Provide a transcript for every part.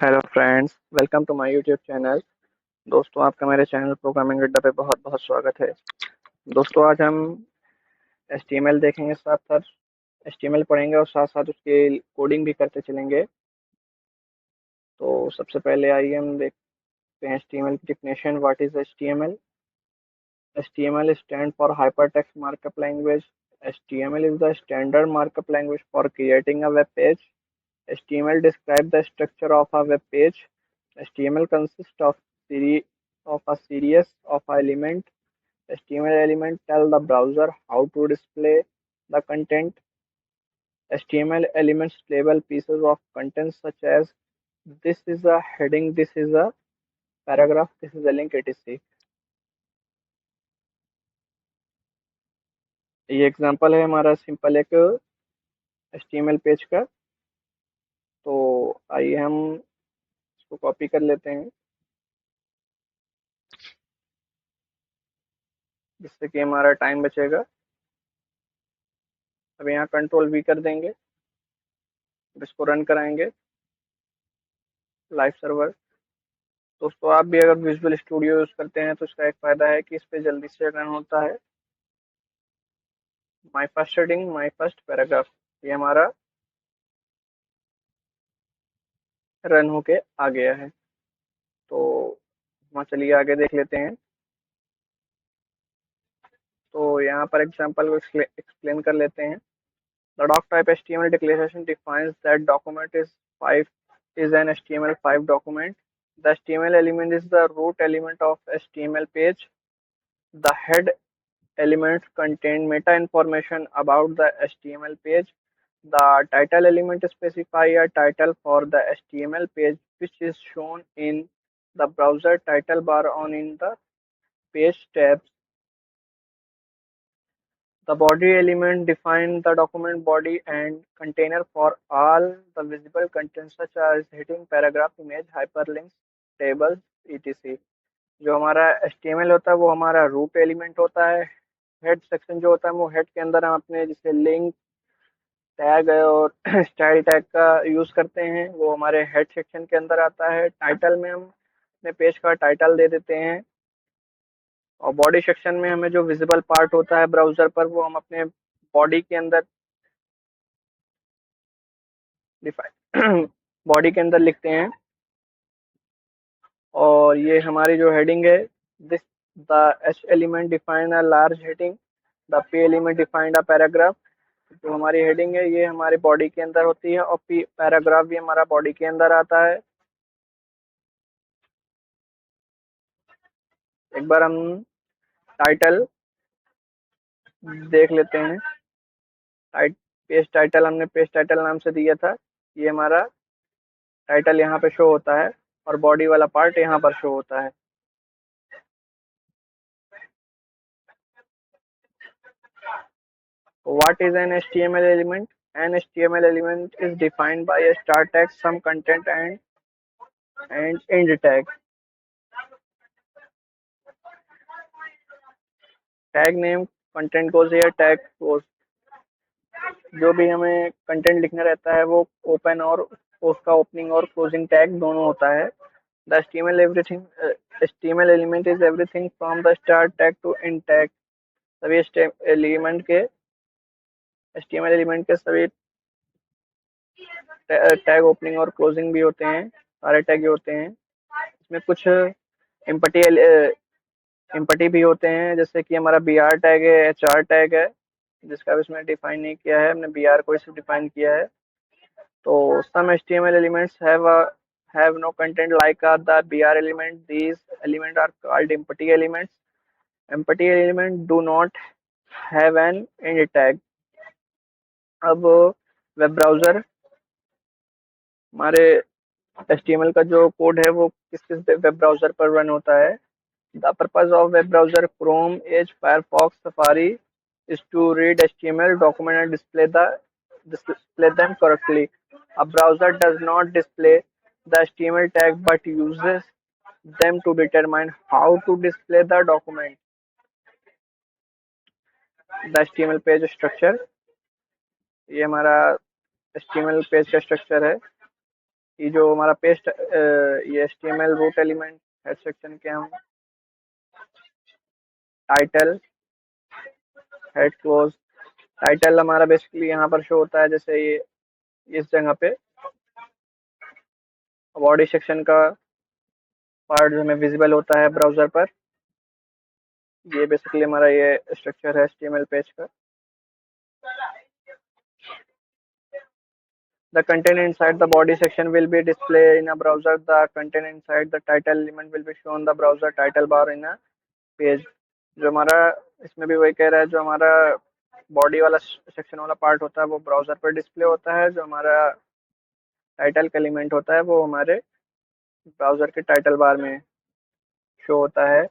Hello friends, welcome to my YouTube channel. दोस्तों, आपका मेरे चैनल प्रोग्रामिंग अड्डा पे बहुत बहुत स्वागत है। दोस्तों, आज हम HTML देखेंगे, साथ साथ HTML पढ़ेंगे और साथ साथ उसकी कोडिंग भी करते चलेंगे। तो सबसे पहले आइए हम देखते हैं HTML की definition. What is HTML? HTML stands for Hypertext Markup Language. HTML is the standard markup language for creating a web page. HTML describes the structure of a web page. HTML consists of a series of elements. HTML elements tell the browser how to display the content. HTML elements label pieces of content such as this is a heading, this is a paragraph, this is a link, etc. ये example है हमारा simple एक HTML page का। तो आइए हम इसको copy कर लेते हैं, जिससे कि हमारा टाइम बचेगा। अब यहाँ कंट्रोल V कर देंगे, अब इसको रन कराएंगे लाइव सर्वर। दोस्तों, आप भी अगर विजुअल स्टूडियो यूज करते हैं तो इसका एक फायदा है कि इस पे जल्दी से रन होता है। My first heading, my first paragraph, ये हमारा रन होके आ गया है। तो वहाँ चलिए आगे देख लेते हैं। तो यहाँ पर एग्जाम्पल को एक्सप्लेन कर लेते हैं। The doc type HTML declaration defines that document is 5 is an HTML5 document. The HTML element is the root element of HTML page. The head elements contain meta information about the HTML page. The title element specify a title for the HTML page, which is shown in the browser title bar on in the page tabs. The body element defines the document body and container for all the visible content such as heading, paragraph, image, hyperlinks, tables, etc. जो हमारा HTML होता है वो हमारा root element होता है। Head section जो होता है वो हेड के अंदर हम अपने जैसे लिंक टैग और स्टाइल टैग का यूज करते हैं, वो हमारे हेड सेक्शन के अंदर आता है। टाइटल में हम अपने पेज का टाइटल दे देते हैं, और बॉडी सेक्शन में हमें जो विजिबल पार्ट होता है ब्राउजर पर वो हम अपने बॉडी के अंदर डिफाइन बॉडी के अंदर लिखते हैं। और ये हमारी जो हेडिंग है, this the H element define a large heading, the P element defined a paragraph. जो हमारी हेडिंग है ये हमारी बॉडी के अंदर होती है, और पी पैराग्राफ भी हमारा बॉडी के अंदर आता है। एक बार हम टाइटल देख लेते हैं। पेज टाइटल हमने पेज टाइटल नाम से दिया था। ये हमारा टाइटल यहाँ पे शो होता है और बॉडी वाला पार्ट यहाँ पर शो होता है। What is an HTML element? An HTML element is defined by a start tag, some content, and end tag. Tag name, content goes here, tag goes। जो भी हमें कंटेंट लिखना रहता है वो ओपन और उसका ओपनिंग और क्लोजिंग टैग दोनों होता है। The HTML element is everything from the start tag to end tag. सभी एलिमेंट के HTML एलिमेंट के सभी टैग ओपनिंग और क्लोजिंग भी होते हैं, सारे टैग होते हैं। इसमें कुछ एम्पटी एम्पटी भी होते हैं, जैसे कि हमारा BR टैग है, HR टैग है, जिसका भी इसमें डिफाइन नहीं किया है, हमने BR को सिर्फ डिफाइन किया है। तो some HTML elements have no content like the BR element. These elements are called empty elements. Empty elements do not have an end tag. अब वेब ब्राउजर हमारे HTML का जो कोड है वो किस किस वेब ब्राउजर पर रन होता है। The purpose of web browser Chrome, Edge, Firefox, Safari is to read HTML document and display them correctly. A browser does not display the HTML tag but uses them to determine how to display the document. The HTML page structure, ये हमारा HTML page का structure है। ये जो हमारा paste ये HTML root element head section के हम टाइटल हेड क्लोज। टाइटल हमारा बेसिकली यहाँ पर शो होता है, जैसे ये इस जगह पे बॉडी सेक्शन का पार्ट जो हमें विजिबल होता है ब्राउजर पर। ये बेसिकली हमारा ये स्ट्रक्चर है HTML पेज का। The content inside the body section will be displayed in a browser. The content inside the title element will be shown the browser title bar in a page. जो हमारा इसमें भी वही कह रहा है, जो हमारा बॉडी वाला सेक्शन वाला पार्ट होता है वो ब्राउजर पर डिस्प्ले होता है, जो हमारा टाइटल का एलिमेंट होता है वो हमारे ब्राउजर के टाइटल बार में शो होता है।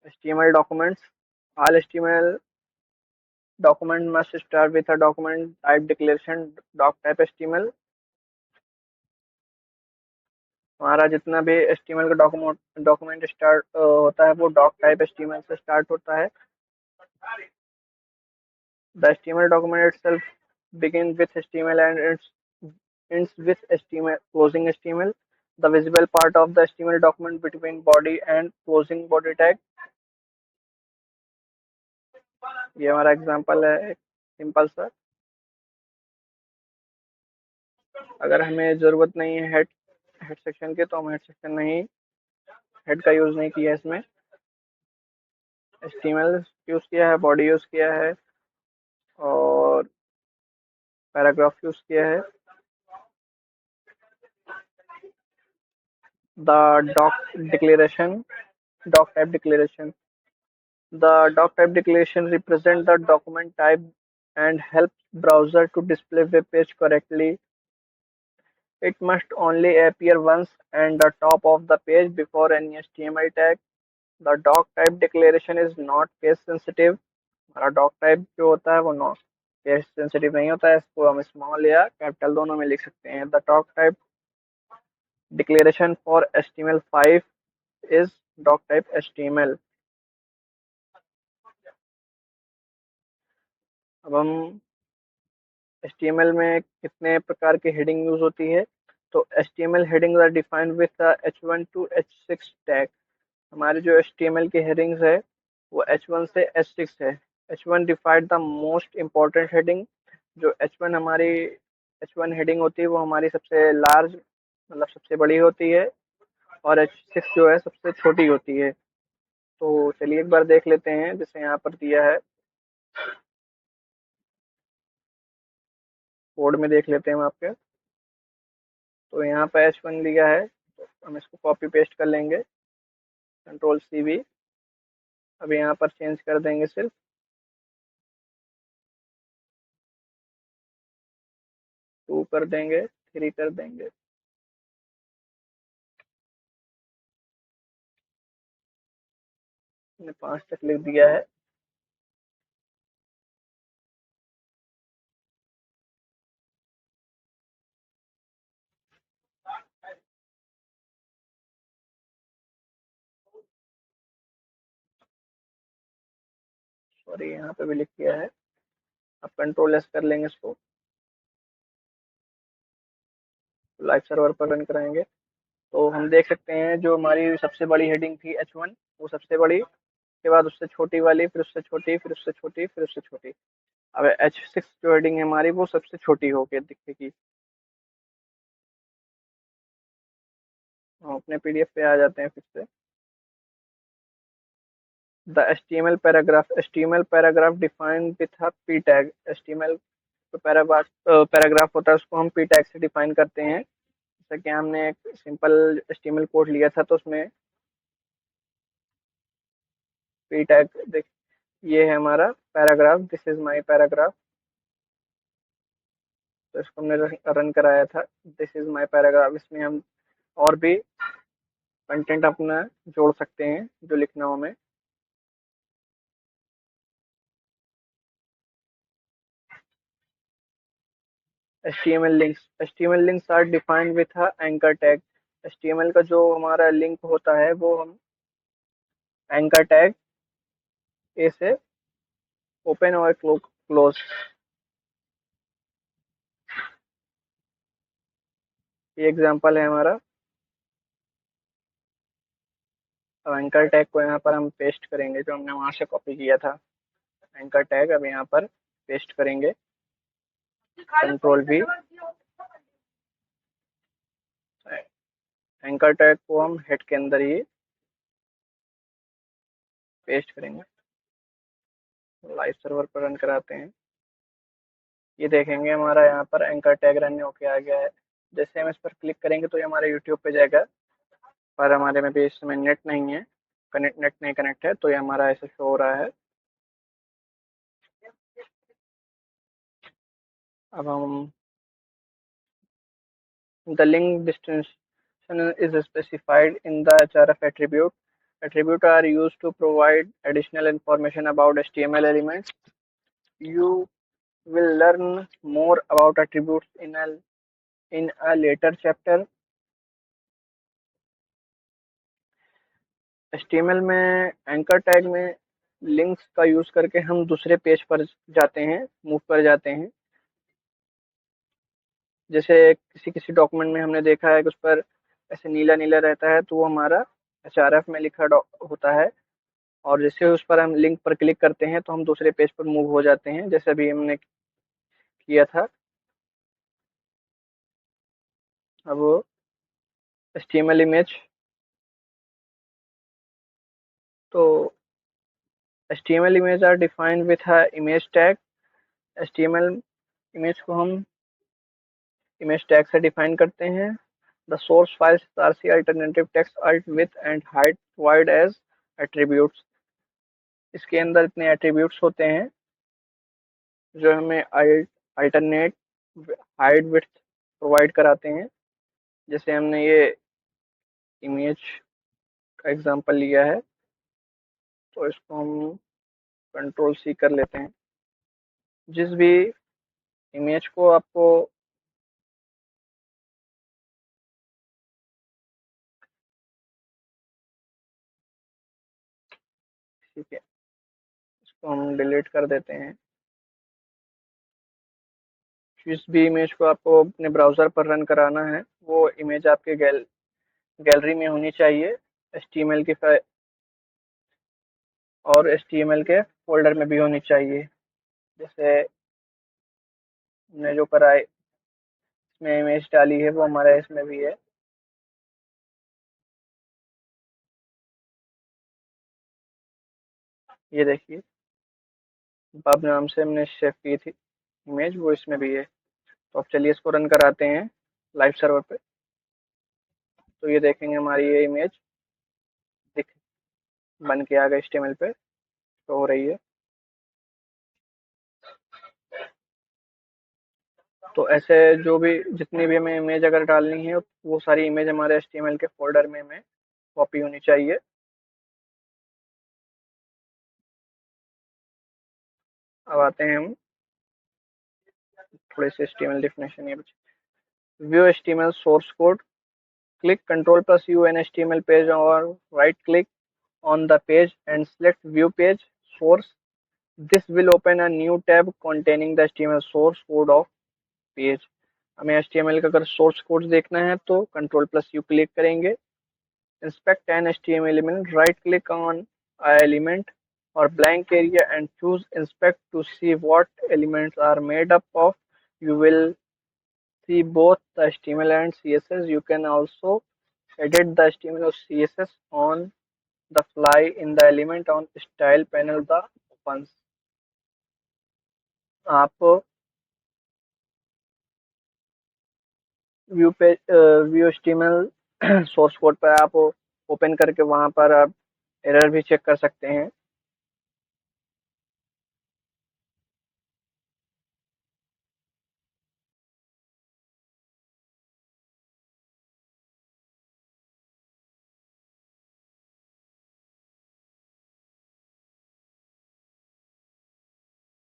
HTML documents. All HTML document must start with a document type declaration doc type HTML. हमारा जितना भी HTML का डॉक्यूमेंट स्टार्ट होता है वो डॉक टाइप HTML से स्टार्ट होता है। The HTML document itself begins with HTML and ends with HTML closing HTML. The visible part of the HTML document between body and closing body tag. ये हमारा example है simple सा। अगर हमें ज़रूरत नहीं है हेड हेड सेक्शन के, तो हम हेड सेक्शन नहीं, हेड का यूज़ नहीं किया है इसमें। HTML यूज़ किया है, बॉडी यूज़ किया है और पैराग्राफ यूज़ किया है। The doc declaration, doc type declaration. The doc type declaration represents the document type and helps browser to display web page correctly. It must only appear once and the top of the page before any HTML tag. The doc type declaration is not case sensitive. हमारा doc type जो होता है वो not case sensitive नहीं होता है, इसको हम स्मॉल या कैपिटल दोनों में लिख सकते हैं। The doc type declaration for HTML5 is doc type HTML. अब हम HTML में कितने प्रकार की हेडिंग यूज होती है, तो HTML headings are defined with H1 to H6 tag. हमारे जो HTML की हेडिंग्स है वो H1 से H6 है। H1 defined the most important heading. जो H1 हमारी H1 हेडिंग होती है वो हमारी सबसे लार्ज मतलब सबसे बड़ी होती है, और H6 जो है सबसे छोटी होती है। तो चलिए एक बार देख लेते हैं, जैसे यहाँ पर दिया है कोड में देख लेते हैं हम आपके। तो यहाँ पे H1 लिया है, तो हम इसको कॉपी पेस्ट कर लेंगे, Ctrl+C+V। अब यहाँ पर चेंज कर देंगे, सिर्फ 2 कर देंगे, 3 कर देंगे। मैंने 5 तक लिख दिया है। सॉरी, यहाँ पे भी लिख दिया है। अब Ctrl+S कर लेंगे इसको, लाइव सर्वर पर रन कराएंगे। तो हम देख सकते हैं जो हमारी सबसे बड़ी हेडिंग थी H1, वो सबसे बड़ी, के बाद उससे छोटी वाली, फिर उससे छोटी, फिर उससे छोटी, फिर उससे छोटी। अब H6 जो हेडिंग है हमारी वो सबसे छोटी होके दिखेगी। हम अपने PDF पे आ जाते हैं फिर से। The HTML paragraph defined with a p tag। HTML जो पैराग्राफ होता है उसको हम p टैग से डिफाइन करते हैं। जैसे कि हमने एक सिंपल HTML कोड लिया था, तो उसमें p टैग देख, ये है हमारा paragraph, this is my paragraph. तो इसको हमने रन कराया था, दिस इज माय पैराग्राफ। इसमें हम और भी कंटेंट अपना जोड़ सकते हैं जो लिखना हो हमें। HTML links are defined with a anchor tag। HTML का जो हमारा लिंक होता है वो हम एंकर टैग ए से ओपन और क्लोज, ये एग्जांपल है हमारा। अब एंकर टैग को यहाँ पर हम पेस्ट करेंगे, जो हमने वहां से कॉपी किया था। एंकर टैग अब यहाँ पर पेस्ट करेंगे, कंट्रोल V। एंकर टैग को हम हेड के अंदर ही पेस्ट करेंगे। लाइव सर्वर पर रन कराते हैं। ये देखेंगे हमारा यहाँ पर एंकर टैग रन होके आ गया है। जैसे हम इस पर क्लिक करेंगे तो ये हमारे यूट्यूब पे जाएगा, पर हमारे में भी इस समय नेट नहीं है, नेट नहीं कनेक्ट है, तो ये हमारा ऐसे शो हो रहा है। अब हम the link distinction is specified in the href attribute. Attributes are used to provide additional information about HTML elements. You will learn more about attributes in a later chapter. HTML में anchor tag में links का use करके हम दूसरे page पर जाते हैं, move कर जाते हैं। जैसे किसी किसी डॉक्यूमेंट में हमने देखा है कि उस पर ऐसे नीला नीला रहता है, तो वो हमारा HRF में लिखा होता है, और जैसे उस पर हम लिंक पर क्लिक करते हैं तो हम दूसरे पेज पर मूव हो जाते हैं, जैसे अभी हमने किया था। अब HTML इमेज, तो HTML image are defined with a image tag. HTML image को हम इमेज टैग से डिफाइन करते हैं। The source files are alternative text alt with and height provide as attributes. इसके अंदर इतने एट्रीब्यूट्स होते हैं जो हमें अल्टरनेट हाइट विड्थ प्रोवाइड कराते हैं। जैसे हमने ये इमेज का एग्जांपल लिया है, तो इसको हम कंट्रोल C कर लेते हैं। जिस भी इमेज को आपको ठीक है, इसको हम डिलीट कर देते हैं। जिस भी इमेज को आपको अपने ब्राउज़र पर रन कराना है, वो इमेज आपके गैलरी में होनी चाहिए, HTML की और HTML के फोल्डर में भी होनी चाहिए। जैसे हमने जो करा है, इसमें इमेज डाली है, वो हमारे इसमें भी है। ये देखिए, बब नाम से हमने सेव की थी इमेज, वो इसमें भी है। तो अब चलिए इसको रन कराते हैं लाइव सर्वर पे। तो ये देखेंगे हमारी ये इमेज दिख बन के आ गई, HTML पे तो हो रही है। तो ऐसे जो भी जितनी भी हमें इमेज अगर डालनी है, वो सारी इमेज हमारे HTML के फोल्डर में हमें कॉपी होनी चाहिए। अब आते हैं हम थोड़े से HTML डेफिनेशन। ये view HTML source code, click Ctrl plus U on HTML page or right click on the page and select view page source. This will open a new tab containing the HTML source code of page. हमें HTML का अगर source code देखना है तो Ctrl plus U click करेंगे। Inspect an HTML element, right click on a element or blank area and choose inspect to see what elements are made up of. You will see both the HTML and CSS. You can also edit the HTML or CSS on the fly in the element on style panel the opens. आप view पे view HTML source code पर आप open करके वहां पर आप error भी check कर सकते हैं।